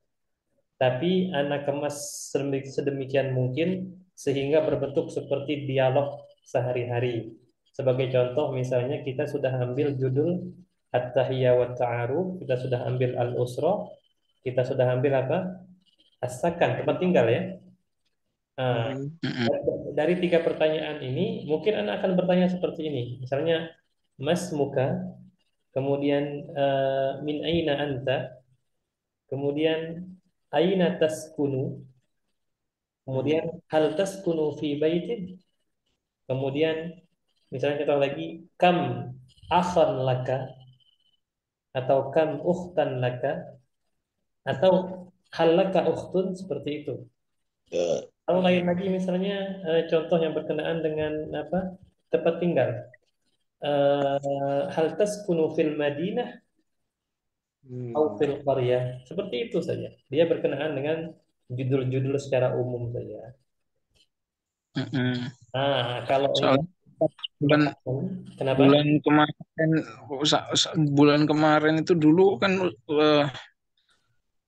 Tapi anak kemas sedemikian mungkin sehingga berbentuk seperti dialog sehari-hari. Sebagai contoh, misalnya kita sudah ambil judul At-Tahiyyah wa Ta'aruf, kita sudah ambil Al-Usra, kita sudah ambil apa? As-Sakan, tempat tinggal ya. Nah, Hmm. Mm-mm. dari tiga pertanyaan ini, mungkin anak akan bertanya seperti ini. Misalnya, Mas Muka, kemudian min aina anta, kemudian aina taskunu, kemudian Hmm. hal taskunu fi baitin, kemudian misalnya kita lagi kam akhan laka atau kam ukhtan laka atau hal laka ukhtun, seperti itu. Kalau lain lagi misalnya contoh yang berkenaan dengan apa? Tempat tinggal. hal taskunu fil Madinah atau Hmm. fil qaryah. Seperti itu saja. Dia berkenaan dengan judul-judul secara umum saja. Mm-mm. Nah, kalau yang Soalnya bulan makanan, kenapa? bulan kemarin bulan kemarin itu dulu kan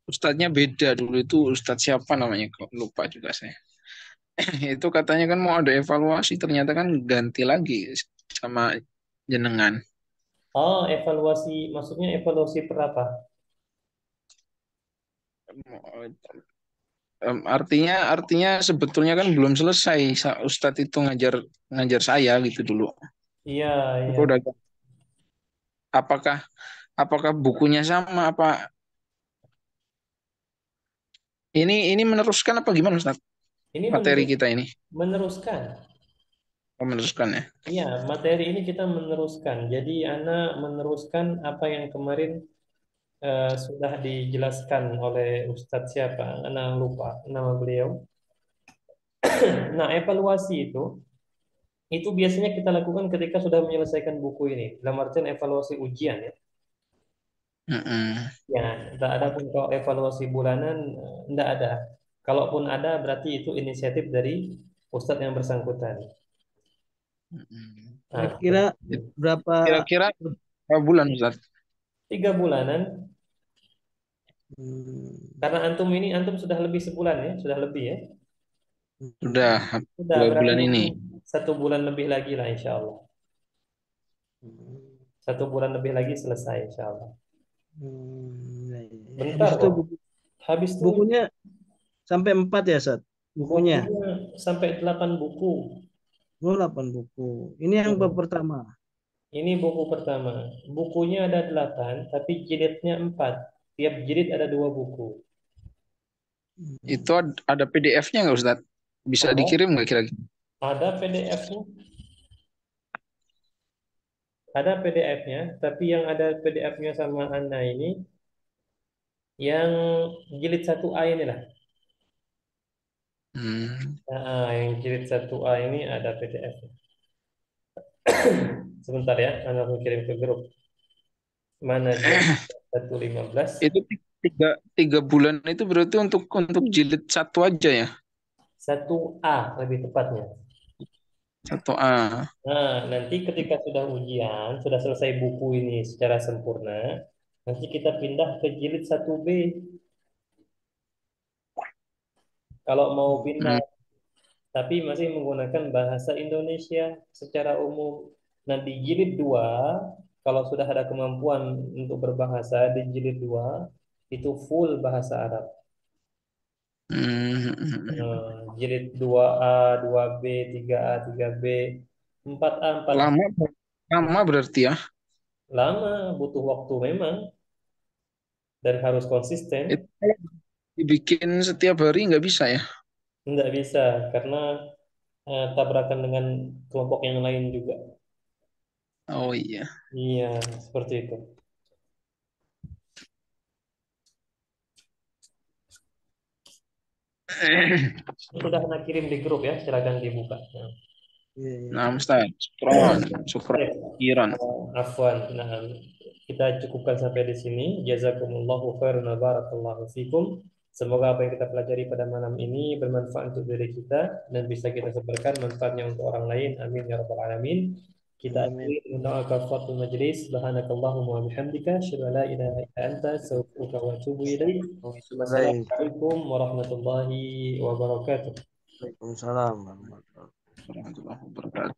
ustadznya beda dulu itu ustadz siapa namanya kok lupa juga saya. Itu katanya kan mau ada evaluasi ternyata kan ganti lagi sama jenengan. Oh, evaluasi, maksudnya evaluasi berapa? Artinya sebetulnya kan belum selesai ustadz itu ngajar ngajar saya gitu dulu. Iya, Apa iya. udah apakah apakah bukunya sama apa ini meneruskan apa gimana Ustaz? Ini Materi kita ini meneruskan. oh, meneruskan ya. Iya, materi ini kita meneruskan. Jadi, Ana meneruskan apa yang kemarin sudah dijelaskan oleh Ustadz siapa? Ana lupa nama beliau. Nah, evaluasi itu biasanya kita lakukan ketika sudah menyelesaikan buku ini. Dalam artian evaluasi ujian ya. Mm-mm. Ya, tidak ada pun kalau evaluasi bulanan, tidak ada. Kalaupun ada, berarti itu inisiatif dari Ustadz yang bersangkutan. Mm-mm. Nah, Kira-kira berapa? Kira-kira berapa bulan Ustaz? 3 bulanan. Hmm. Karena antum sudah lebih sebulan ya, sudah lebih ya. Sudah Sudah dua berarti bulan ini. mungkin 1 bulan lebih lagi lah insya Allah. Hmm. 1 bulan lebih lagi selesai insya Allah. Ya, ya. Bentar Habis itu kok. Habis itu bukunya sampai 4 ya, Sat? Bukunya. bukunya sampai 8 buku. Oh, 8 buku. Ini yang bab Hmm. pertama. Ini buku pertama. Bukunya ada 8, tapi jilidnya 4. Tiap jilid ada 2 buku. Itu ada PDF-nya nggak Ustaz? Bisa Ada, dikirim nggak kira-kira? ada PDF-nya. Ada PDF-nya, tapi yang ada PDF-nya sama Anda ini, yang jilid 1A inilah. Hmm. Nah, yang jilid 1A ini ada PDF. Sebentar ya, Anda mau kirim ke grup. Mana jam 1.15? Itu tiga bulan itu berarti untuk jilid satu aja ya? 1A lebih tepatnya. Satu A. Nah, nanti ketika sudah ujian, sudah selesai buku ini secara sempurna, nanti kita pindah ke jilid 1B. Kalau mau pindah, Hmm. tapi masih menggunakan bahasa Indonesia secara umum. Nah, di jilid 2, kalau sudah ada kemampuan untuk berbahasa, di jilid 2 itu full bahasa Arab. Hmm. Jilid 2A, 2B, 3A, 3B, 4A, 4B. Lama lama berarti ya. Lama, butuh waktu memang, dan harus konsisten. Itu kalau dibikin setiap hari nggak bisa ya? Nggak bisa, karena tabrakan dengan kelompok yang lain juga. Oh iya. Iya, seperti itu. Sudah nak kirim di grup ya, silakan dibuka. Ya. Iya, iya. Nah, Ustaz, syukron, Baik. kiran. Afwan. Nah, kita cukupkan sampai di sini. Jazakumullahu khairan wa barakallahu fikum. Semoga apa yang kita pelajari pada malam ini bermanfaat untuk diri kita dan bisa kita sebarkan manfaatnya untuk orang lain. Amin ya rabbal alamin. Kita Amin. akhiri dengan doa kafaratul majlis. Subhanakallahumma wa bihamdika asyhadu an la ilaha illa anta astaghfiruka wa atubu ilaik. Baik. Wassalamualaikum warahmatullahi wabarakatuh. Waalaikumsalam warahmatullahi Warahmatullahi wabarakatuh.